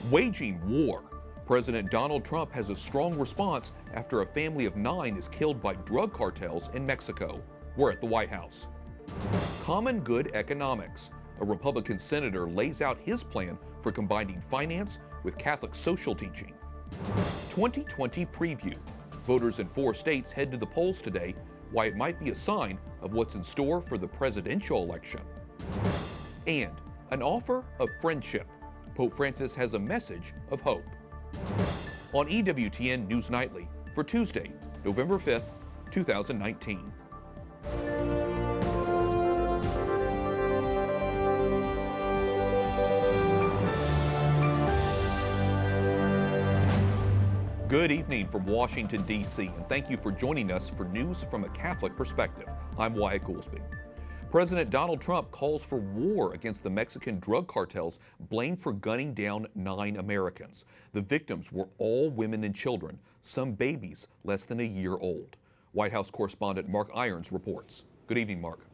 Waging war. President Donald Trump has a strong response after a family of 9 is killed by drug cartels in Mexico. We're at the White House. Common good economics. A Republican senator lays out his plan for combining finance with Catholic social teaching. 2020 preview. Voters in 4 states head to the polls today, why it might be a sign of what's in store for the presidential election. And an offer of friendship. Pope Francis has a message of hope. On EWTN News Nightly for Tuesday, November 5th, 2019. Good evening from Washington, D.C., and thank you for joining us for news from a Catholic perspective. I'm Wyatt Goolsby. President Donald Trump calls for war against the Mexican drug cartels blamed for gunning down 9 Americans. The victims were all women and children, some babies less than a year old. White House correspondent Mark Irons reports. Good evening, Mark.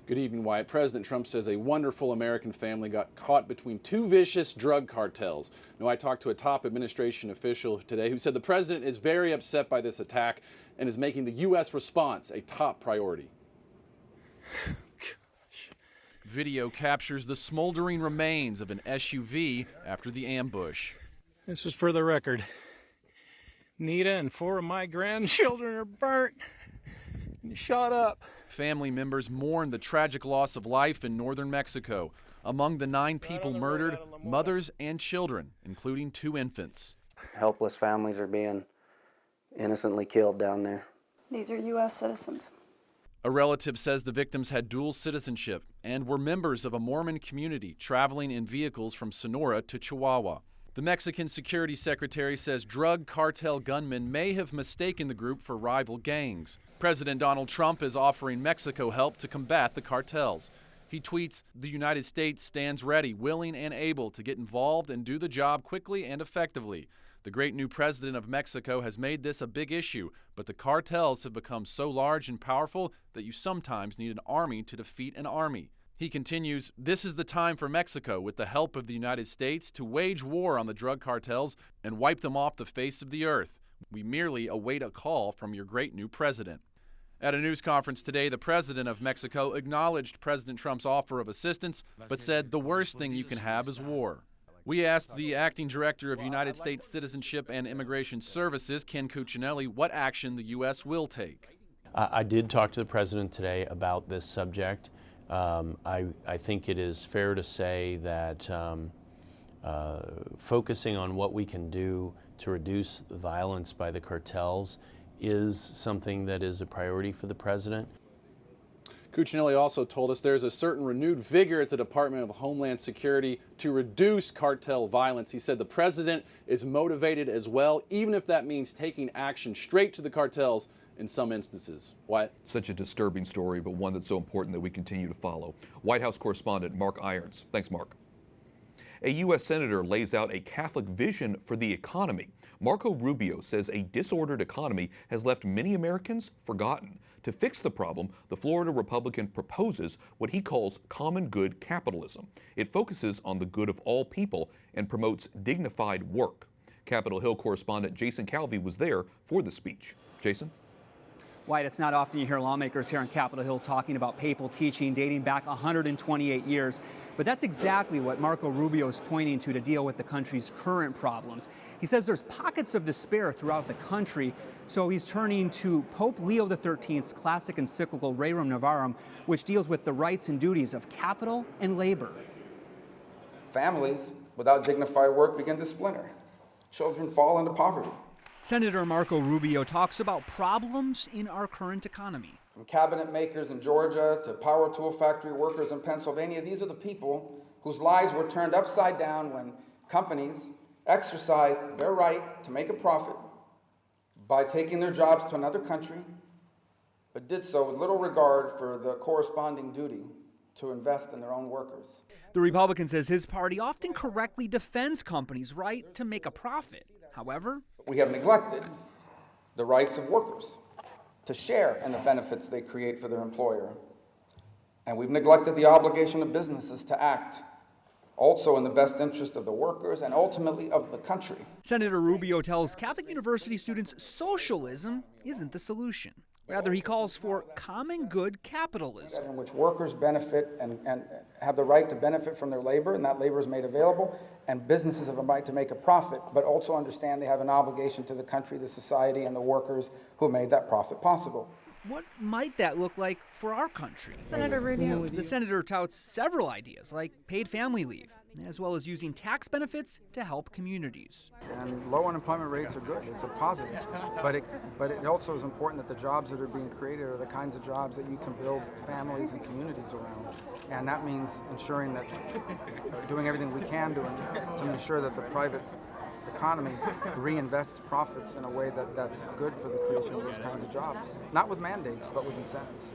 Good evening, Wyatt. President Trump says a wonderful American family got caught between 2 vicious drug cartels. Now, I talked to a top administration official today who said the president is very upset by this attack and is making the U.S. response a top priority. Video captures the smoldering remains of an SUV after the ambush. This is for the record. Nita and 4 of my grandchildren are burnt and shot up. Family members mourn the tragic loss of life in northern Mexico. Among the 9 people murdered, mothers and children, including 2 infants. Helpless families are being innocently killed down there. These are U.S. citizens. A relative says the victims had dual citizenship and were members of a Mormon community traveling in vehicles from Sonora to Chihuahua. The Mexican Security Secretary says drug cartel gunmen may have mistaken the group for rival gangs. President Donald Trump is offering Mexico help to combat the cartels. He tweets, "The United States stands ready, willing and able to get involved and do the job quickly and effectively. The great new president of Mexico has made this a big issue, but the cartels have become so large and powerful that you sometimes need an army to defeat an army." He continues, "This is the time for Mexico, with the help of the United States, to wage war on the drug cartels and wipe them off the face of the earth. We merely await a call from your great new president." At a news conference today, the president of Mexico acknowledged President Trump's offer of assistance, but said the worst thing you can have is war. We asked the acting director of United States Citizenship and Immigration Services, Ken Cuccinelli, what action the U.S. will take. I did talk to the president today about this subject. I think it is fair to say that focusing on what we can do to reduce the violence by the cartels is something that is a priority for the president. Cuccinelli also told us there's a certain renewed vigor at the Department of Homeland Security to reduce cartel violence. He said the president is motivated as well, even if that means taking action straight to the cartels in some instances. What? Such a disturbing story, but one that's so important that we continue to follow. White House correspondent Mark Irons. Thanks, Mark. A U.S. senator lays out a Catholic vision for the economy. Marco Rubio says a disordered economy has left many Americans forgotten. To fix the problem, the Florida Republican proposes what he calls common good capitalism. It focuses on the good of all people and promotes dignified work. Capitol Hill correspondent Jason Calvi was there for the speech. Jason? White, it's not often you hear lawmakers here on Capitol Hill talking about papal teaching dating back 128 years, but that's exactly what Marco Rubio is pointing to deal with the country's current problems. He says there's pockets of despair throughout the country, so he's turning to Pope Leo XIII's classic encyclical Rerum Novarum, which deals with the rights and duties of capital and labor. Families without dignified work begin to splinter. Children fall into poverty. Senator Marco Rubio talks about problems in our current economy. From cabinet makers in Georgia to power tool factory workers in Pennsylvania, these are the people whose lives were turned upside down when companies exercised their right to make a profit by taking their jobs to another country, but did so with little regard for the corresponding duty to invest in their own workers. The Republican says his party often correctly defends companies' right to make a profit. However, we have neglected the rights of workers to share in the benefits they create for their employer. And we've neglected the obligation of businesses to act also in the best interest of the workers and ultimately of the country. Senator Rubio tells Catholic university students socialism isn't the solution. Rather, he calls for common good capitalism, in which workers benefit and have the right to benefit from their labor, and that labor is made available, and businesses have a right to make a profit, but also understand they have an obligation to the country, the society, and the workers who made that profit possible. What might that look like for our country? Senator Rubio. The senator touts several ideas, like paid family leave, as well as using tax benefits to help communities. And low unemployment rates are good. It's a positive. But it also is important that the jobs that are being created are the kinds of jobs that you can build families and communities around. And that means ensuring that doing everything we can to ensure that the private economy reinvests profits in a way that's good for the creation of those kinds of jobs. Not with mandates, but with incentives.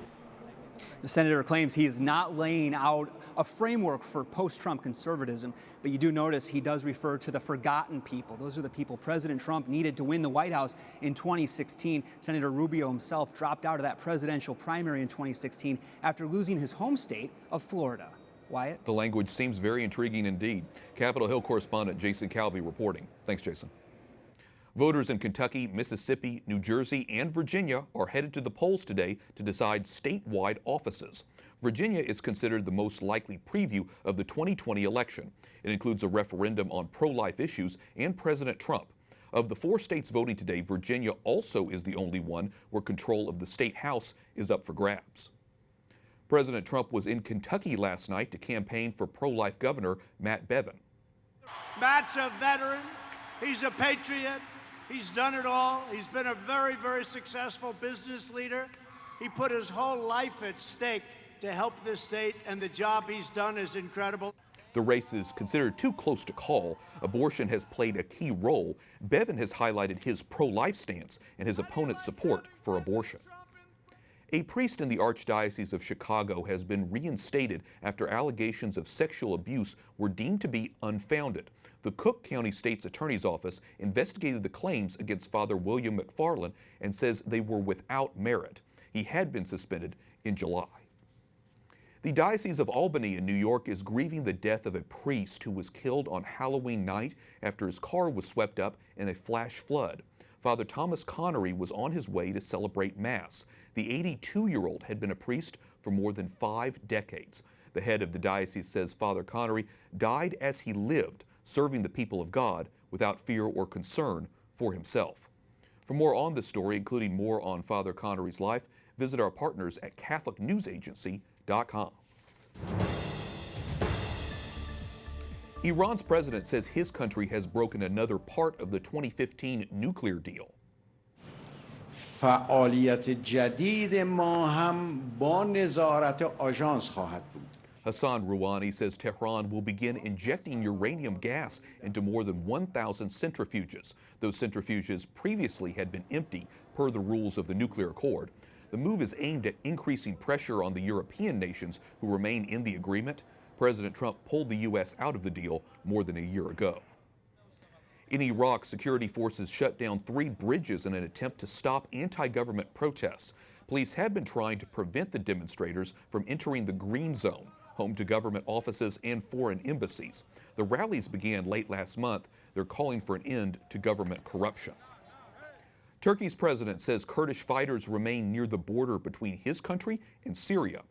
The senator claims he is not laying out a framework for post-Trump conservatism, but you do notice he does refer to the forgotten people. Those are the people President Trump needed to win the White House in 2016. Senator Rubio himself dropped out of that presidential primary in 2016 after losing his home state of Florida. Wyatt? The language seems very intriguing indeed. Capitol Hill correspondent Jason Calvi reporting. Thanks, Jason. Voters in Kentucky, Mississippi, New Jersey, and Virginia are headed to the polls today to decide statewide offices. Virginia is considered the most likely preview of the 2020 election. It includes a referendum on pro-life issues and President Trump. Of the 4 states voting today, Virginia also is the only one where control of the state house is up for grabs. President Trump was in Kentucky last night to campaign for pro-life Governor Matt Bevin. Matt's a veteran. He's a patriot. He's done it all. He's been a very, very successful business leader. He put his whole life at stake to help this state, and the job he's done is incredible. The race is considered too close to call. Abortion has played a key role. Bevin has highlighted his pro-life stance and his opponent's support for abortion. A priest in the Archdiocese of Chicago has been reinstated after allegations of sexual abuse were deemed to be unfounded. The Cook County State's Attorney's Office investigated the claims against Father William McFarland and says they were without merit. He had been suspended in July. The Diocese of Albany in New York is grieving the death of a priest who was killed on Halloween night after his car was swept up in a flash flood. Father Thomas Connery was on his way to celebrate Mass. The 82-year-old had been a priest for more than 5 decades. The head of the diocese says Father Connery died as he lived, serving the people of God without fear or concern for himself. For more on this story, including more on Father Connery's life, visit our partners at CatholicNewsAgency.com. Iran's president says his country has broken another part of the 2015 nuclear deal. فعالیت جدید ما هم با نظارت آژانس خواهد بود. Hassan Rouhani says Tehran will begin injecting uranium gas into more than 1,000 centrifuges. Those centrifuges previously had been empty per the rules of the nuclear accord. The move is aimed at increasing pressure on the European nations who remain in the agreement. President Trump pulled the U.S. out of the deal more than a year ago. In Iraq, security forces shut down 3 bridges in an attempt to stop anti-government protests. Police had been trying to prevent the demonstrators from entering the Green Zone, home to government offices and foreign embassies. The rallies began late last month. They're calling for an end to government corruption. Turkey's president says Kurdish fighters remain near the border between his country and Syria.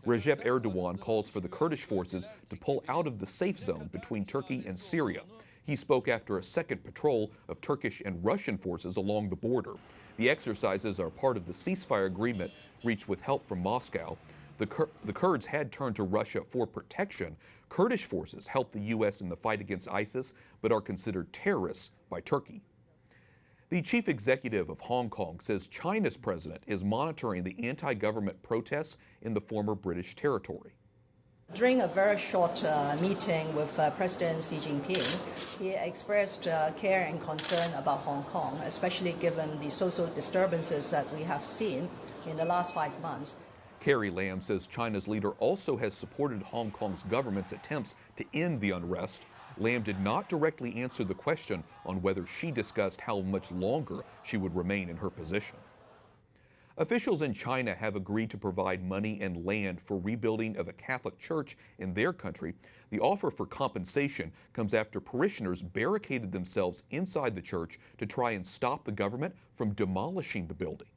Recep Erdogan calls for the Kurdish forces to pull out of the safe zone between Turkey and Syria. He spoke after a second patrol of Turkish and Russian forces along the border. The exercises are part of the ceasefire agreement reached with help from Moscow. The Kurds had turned to Russia for protection. Kurdish forces help the U.S. in the fight against ISIS, but are considered terrorists by Turkey. The chief executive of Hong Kong says China's president is monitoring the anti-government protests in the former British territory. During a very short meeting with President Xi Jinping, he expressed care and concern about Hong Kong, especially given the social disturbances that we have seen in the last 5 months. Carrie Lam says China's leader also has supported Hong Kong's government's attempts to end the unrest. Lam did not directly answer the question on whether she discussed how much longer she would remain in her position. Officials in China have agreed to provide money and land for rebuilding of a Catholic church in their country. The offer for compensation comes after parishioners barricaded themselves inside the church to try and stop the government from demolishing the building.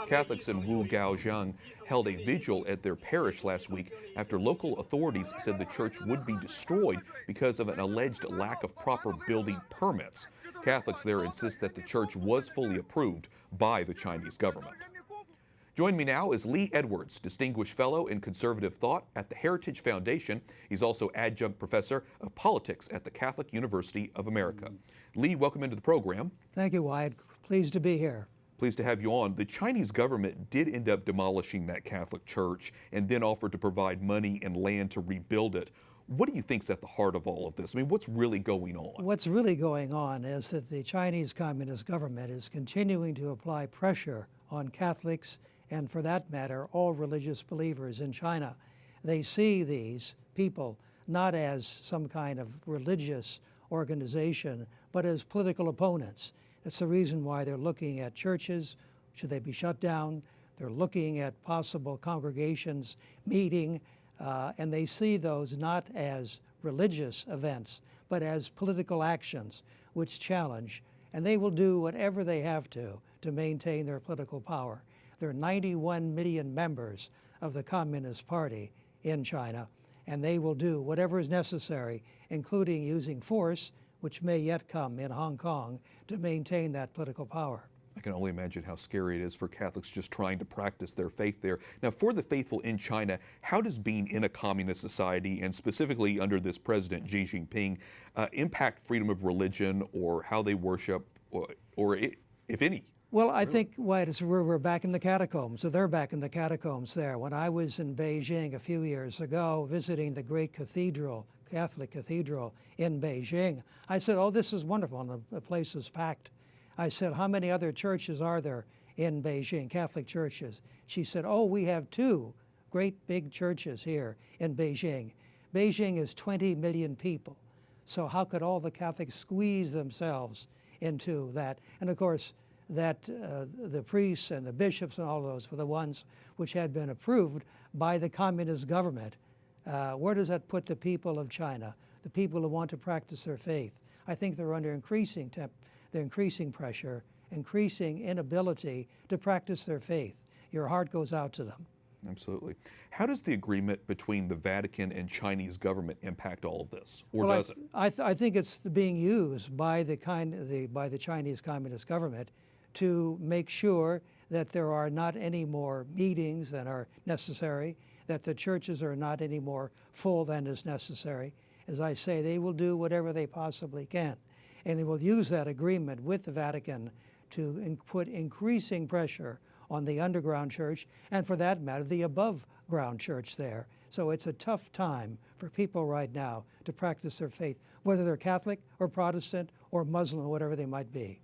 Catholics in Wu Gaojiang held a vigil at their parish last week after local authorities said the church would be destroyed because of an alleged lack of proper building permits. Catholics there insist that the church was fully approved by the Chinese government. Join me now is Lee Edwards, Distinguished Fellow in Conservative Thought at the Heritage Foundation. He's also Adjunct Professor of Politics at the Catholic University of America. Lee, welcome into the program. Thank you, Wyatt. Pleased to be here. Pleased to have you on. The Chinese government did end up demolishing that Catholic church and then offered to provide money and land to rebuild it. What do you think's at the heart of all of this? I mean, what's really going on? What's really going on is that the Chinese Communist government is continuing to apply pressure on Catholics and, for that matter, all religious believers in China. They see these people not as some kind of religious organization, but as political opponents. That's the reason why they're looking at churches. Should they be shut down? They're looking at possible congregations meeting, and they see those not as religious events, but as political actions which challenge. And they will do whatever they have to maintain their political power. There are 91 million members of the Communist Party in China, and they will do whatever is necessary, including using force, which may yet come in Hong Kong, to maintain that political power. I can only imagine how scary it is for Catholics just trying to practice their faith there. Now, for the faithful in China, how does being in a communist society, and specifically under this President Xi Jinping, impact freedom of religion or how they worship, or if any? Well, I think we're back in the catacombs, so they're back in the catacombs there. When I was in Beijing a few years ago visiting the great cathedral, Catholic cathedral in Beijing, I said, oh, this is wonderful, and the place is packed. I said, how many other churches are there in Beijing, Catholic churches? She said, oh, we have 2 great big churches here in Beijing. Beijing is 20 million people, so how could all the Catholics squeeze themselves into that? And of course, that the priests and the bishops and all those were the ones which had been approved by the communist government. Where does that put the people of China, the people who want to practice their faith? I think they're under increasing pressure, increasing inability to practice their faith. Your heart goes out to them. Absolutely. How does the agreement between the Vatican and Chinese government impact all of this, or does it? I think it's being used by the Chinese Communist government to make sure that there are not any more meetings than are necessary, that the churches are not any more full than is necessary. As I say, they will do whatever they possibly can. And they will use that agreement with the Vatican to put increasing pressure on the underground church, and for that matter, the above ground church there. So it's a tough time for people right now to practice their faith, whether they're Catholic or Protestant or Muslim or whatever they might be.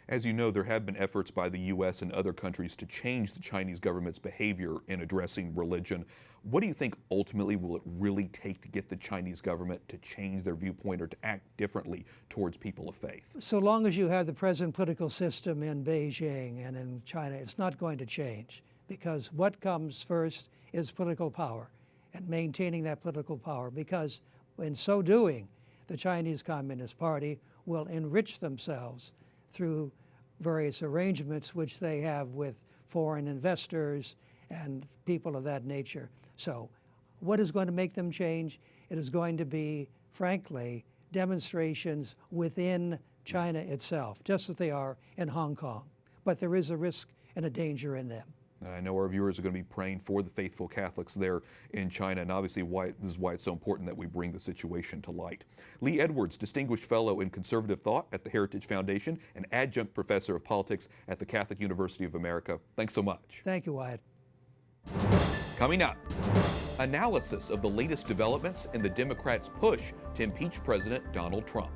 As you know, there have been efforts by the U.S. and other countries to change the Chinese government's behavior in addressing religion. What do you think ultimately will it really take to get the Chinese government to change their viewpoint or to act differently towards people of faith? So long as you have the present political system in Beijing and in China, it's not going to change, because what comes first is political power and maintaining that political power, because in so doing, the Chinese Communist Party will enrich themselves through various arrangements which they have with foreign investors and people of that nature. So what is going to make them change? It is going to be, frankly, demonstrations within China itself, just as they are in Hong Kong. But there is a risk and a danger in them. And I know our viewers are going to be praying for the faithful Catholics there in China, and obviously this is why it's so important that we bring the situation to light. Lee Edwards, Distinguished Fellow in Conservative Thought at the Heritage Foundation and Adjunct Professor of Politics at the Catholic University of America. Thanks so much. Thank you, Wyatt. Coming up, analysis of the latest developments in the Democrats' push to impeach President Donald Trump.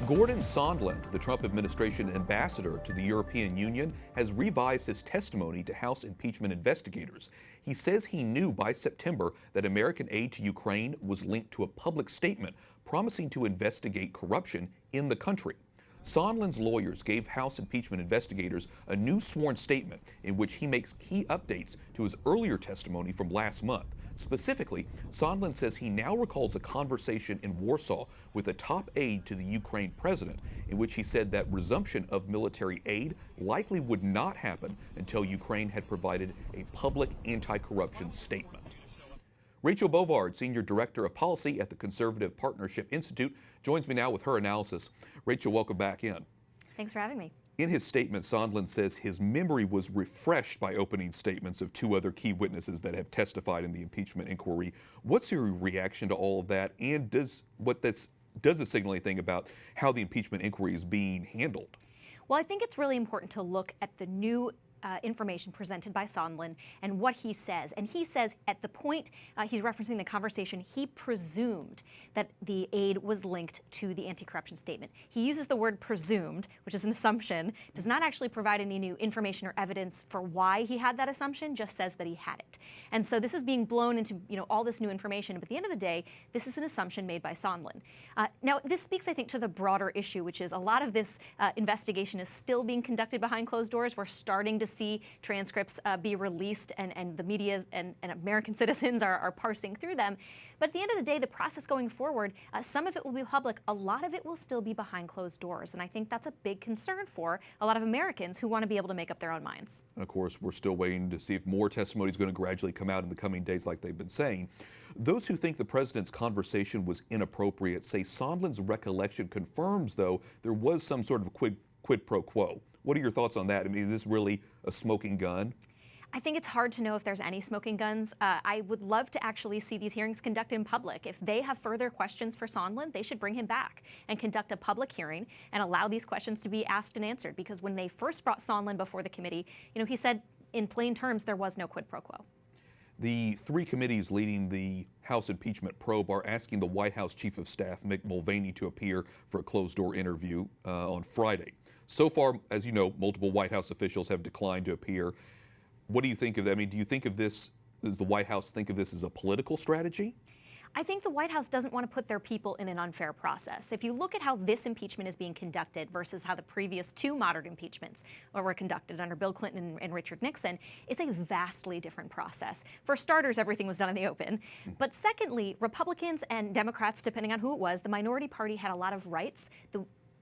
Gordon Sandlin, the Trump administration ambassador to the European Union, has revised his testimony to House impeachment investigators. He says he knew by September that American aid to Ukraine was linked to a public statement promising to investigate corruption in the country. Sandlin's lawyers gave House impeachment investigators a new sworn statement in which he makes key updates to his earlier testimony from last month. Specifically, Sandlin says he now recalls a conversation in Warsaw with a top aide to the Ukraine president in which he said that resumption of military aid likely would not happen until Ukraine had provided a public anti-corruption statement. Rachel Bovard, Senior Director of Policy at the Conservative Partnership Institute, joins me now with her analysis. Rachel, welcome back in. Thanks for having me. In his statement, Sandlin says his memory was refreshed by opening statements of two other key witnesses that have testified in the impeachment inquiry. What's your reaction to all of that? And does it signal anything about how the impeachment inquiry is being handled? Well, I think it's really important to look at the new information presented by Sandlin and what he says. And he says at the point he's referencing the conversation, he presumed that the aid was linked to the anti-corruption statement. He uses the word presumed, which is an assumption, does not actually provide any new information or evidence for why he had that assumption, just says that he had it. And so this is being blown into all this new information. But at the end of the day, this is an assumption made by Sandlin. Now, this speaks, I think, to the broader issue, which is a lot of this investigation is still being conducted behind closed doors. We're starting to see transcripts be released, and the media and American citizens are parsing through them. But at the end of the day, the process going forward, some of it will be public, a lot of it will still be behind closed doors. And I think that's a big concern for a lot of Americans who want to be able to make up their own minds. And of course, we're still waiting to see if more testimony is going to gradually come out in the coming days like they've been saying. Those who think the president's conversation was inappropriate say Sandlin's recollection confirms, though, there was some sort of quid pro quo. What are your thoughts on that? I mean, is this really a smoking gun? I think it's hard to know if there's any smoking guns. I would love to actually see these hearings conducted in public. If they have further questions for Sandlin, they should bring him back and conduct a public hearing and allow these questions to be asked and answered. Because when they first brought Sandlin before the committee, he said in plain terms there was no quid pro quo. The three committees leading the House impeachment probe are asking the White House Chief of Staff, Mick Mulvaney, to appear for a closed-door interview on Friday. So far, as you know, multiple White House officials have declined to appear. What do you think of that? I mean, do you think of this, does the White House think of this as a political strategy? I think the White House doesn't want to put their people in an unfair process. If you look at how this impeachment is being conducted versus how the previous two modern impeachments were conducted under Bill Clinton and Richard Nixon, it's a vastly different process. For starters, everything was done in the open. But secondly, Republicans and Democrats, depending on who it was, the minority party had a lot of rights.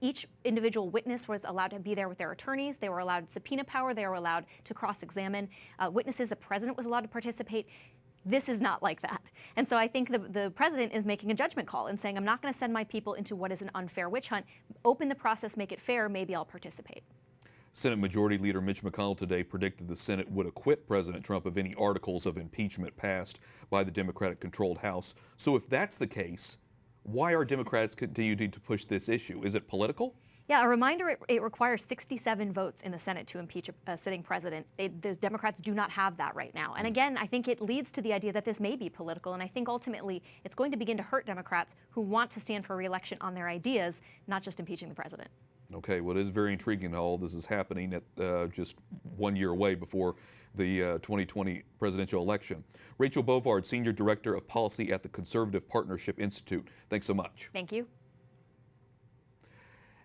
Each individual witness was allowed to be there with their attorneys. They were allowed subpoena power. They were allowed to cross-examine witnesses. The president was allowed to participate. This is not like that. And so I think the president is making a judgment call and saying, I'm not going to send my people into what is an unfair witch hunt. Open the process, make it fair. Maybe I'll participate. Senate Majority Leader Mitch McConnell today predicted the Senate would acquit President Trump of any articles of impeachment passed by the Democratic-controlled House. So if that's the case, why are Democrats continuing to push this issue? Is it political? Yeah, a reminder, it requires 67 votes in the Senate to impeach a sitting president. The Democrats do not have that right now. And again, I think it leads to the idea that this may be political, and I think ultimately it's going to begin to hurt Democrats who want to stand for re-election on their ideas, not just impeaching the president. Okay, well, it is very intriguing how all this is happening at just 1 year away before the 2020 presidential election. Rachel Bovard, Senior Director of Policy at the Conservative Partnership Institute. Thanks so much. Thank you.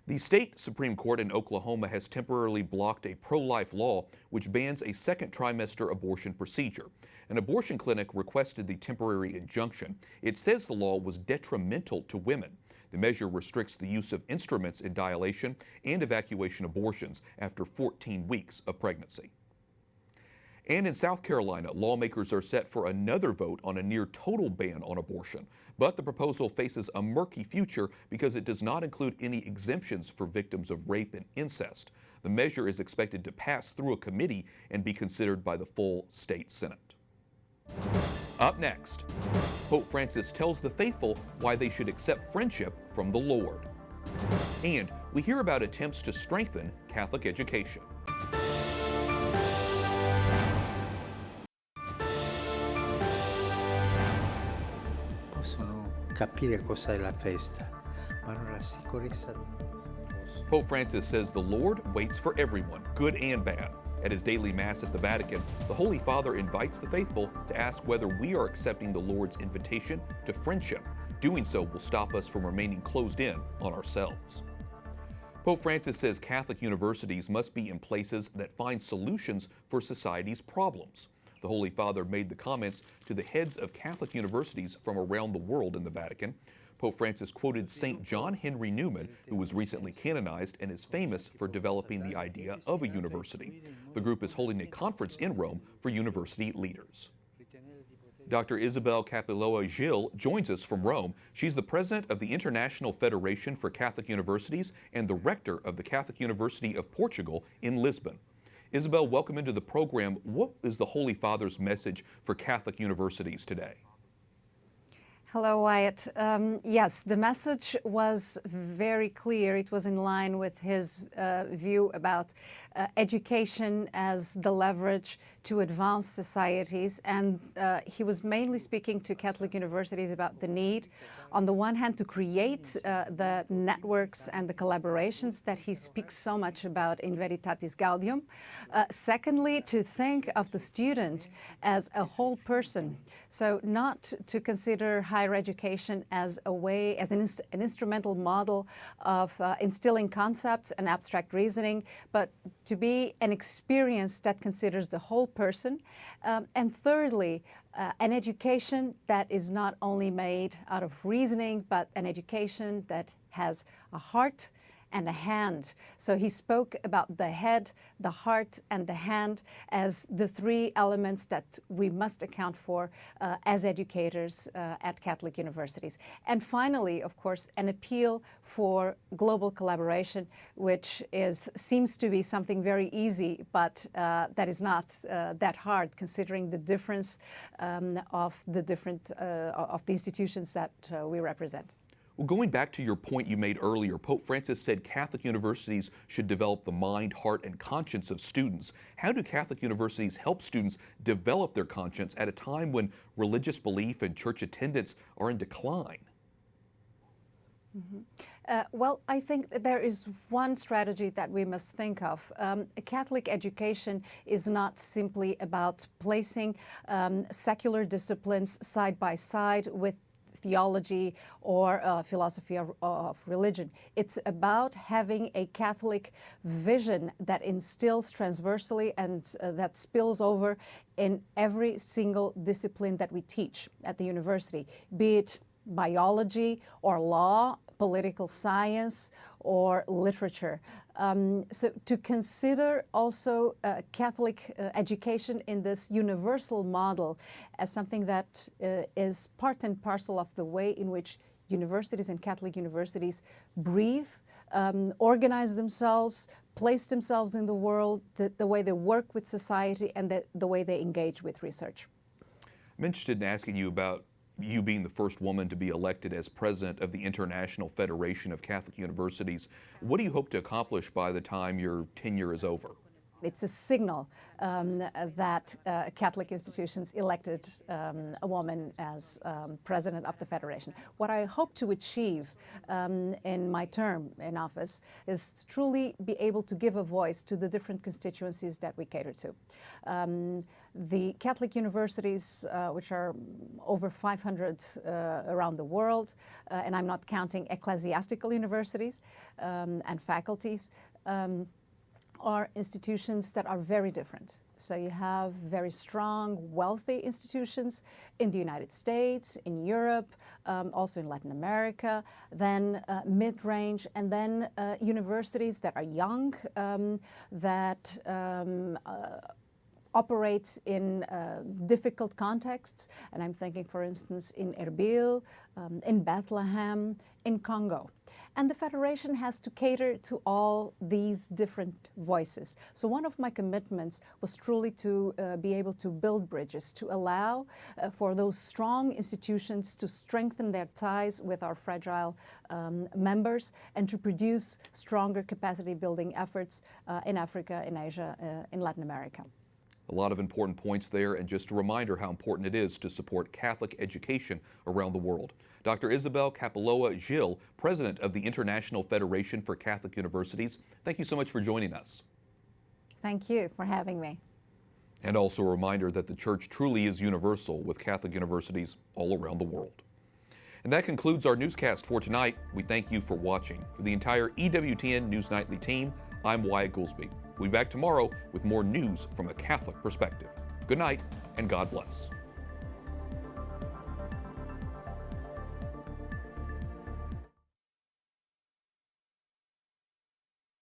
The state Supreme Court in Oklahoma has temporarily blocked a pro-life law which bans a second trimester abortion procedure. An abortion clinic requested the temporary injunction. It says the law was detrimental to women. The measure restricts the use of instruments in dilation and evacuation abortions after 14 weeks of pregnancy. And in South Carolina, lawmakers are set for another vote on a near-total ban on abortion. But the proposal faces a murky future because it does not include any exemptions for victims of rape and incest. The measure is expected to pass through a committee and be considered by the full state Senate. Up next, Pope Francis tells the faithful why they should accept friendship from the Lord. And we hear about attempts to strengthen Catholic education. Possono capire cosa è la festa, ma non la sicurezza. Pope Francis says the Lord waits for everyone, good and bad. At his daily Mass at the Vatican, the Holy Father invites the faithful to ask whether we are accepting the Lord's invitation to friendship. Doing so will stop us from remaining closed in on ourselves. Pope Francis says Catholic universities must be in places that find solutions for society's problems. The Holy Father made the comments to the heads of Catholic universities from around the world in the Vatican. Pope Francis quoted St. John Henry Newman, who was recently canonized and is famous for developing the idea of a university. The group is holding a conference in Rome for university leaders. Dr. Isabel Capiloa Gil joins us from Rome. She's the president of the International Federation for Catholic Universities and the rector of the Catholic University of Portugal in Lisbon. Isabel, welcome into the program. What is the Holy Father's message for Catholic universities today? Hello, Wyatt. Yes, the message was very clear. It was in line with his view about education as the leverage to advance societies. And he was mainly speaking to Catholic universities about the need, on the one hand, to create the networks and the collaborations that he speaks so much about in Veritatis Gaudium. Secondly, to think of the student as a whole person. So not to consider higher education as a way, as an instrumental model of instilling concepts and abstract reasoning, but to be an experience that considers the whole person. And thirdly, an education that is not only made out of reasoning, but an education that has a heart and a hand. So he spoke about the head, the heart, and the hand as the three elements that we must account for as educators at Catholic universities. And finally, of course, an appeal for global collaboration, which seems to be something very easy, but that is not that hard, considering the difference of the institutions that we represent. Well, going back to your point you made earlier, Pope Francis said Catholic universities should develop the mind, heart, and conscience of students. How do Catholic universities help students develop their conscience at a time when religious belief and church attendance are in decline? Well, I think that there is one strategy that we must think of. Catholic education is not simply about placing secular disciplines side by side with theology or philosophy of religion. It's about having a Catholic vision that instills transversally and that spills over in every single discipline that we teach at the university, be it biology or law, political science, or literature. So to consider also Catholic education in this universal model as something that is part and parcel of the way in which universities and Catholic universities breathe, organize themselves, place themselves in the world, the way they work with society, and the way they engage with research. I'm interested in asking you about you being the first woman to be elected as president of the International Federation of Catholic Universities. What do you hope to accomplish by the time your tenure is over? It's a signal that Catholic institutions elected a woman as president of the Federation. What I hope to achieve in my term in office is to truly be able to give a voice to the different constituencies that we cater to. The Catholic universities, which are over 500 around the world, and I'm not counting ecclesiastical universities and faculties, are institutions that are very different. So you have very strong, wealthy institutions in the United States, in Europe, also in Latin America, then mid-range, and then universities that are young, that operate in difficult contexts. And I'm thinking, for instance, in Erbil, in Bethlehem, in Congo. And the Federation has to cater to all these different voices. So one of my commitments was truly to be able to build bridges, to allow for those strong institutions to strengthen their ties with our fragile members and to produce stronger capacity building efforts in Africa, in Asia, in Latin America. A lot of important points there, and just a reminder how important it is to support Catholic education around the world. Dr. Isabel Capiloa Gil, president of the International Federation for Catholic Universities, thank you so much for joining us. Thank you for having me. And also a reminder that the Church truly is universal, with Catholic universities all around the world. And that concludes our newscast for tonight. We thank you for watching. For the entire EWTN News Nightly team, I'm Wyatt Goolsby. We'll be back tomorrow with more news from a Catholic perspective. Good night, and God bless.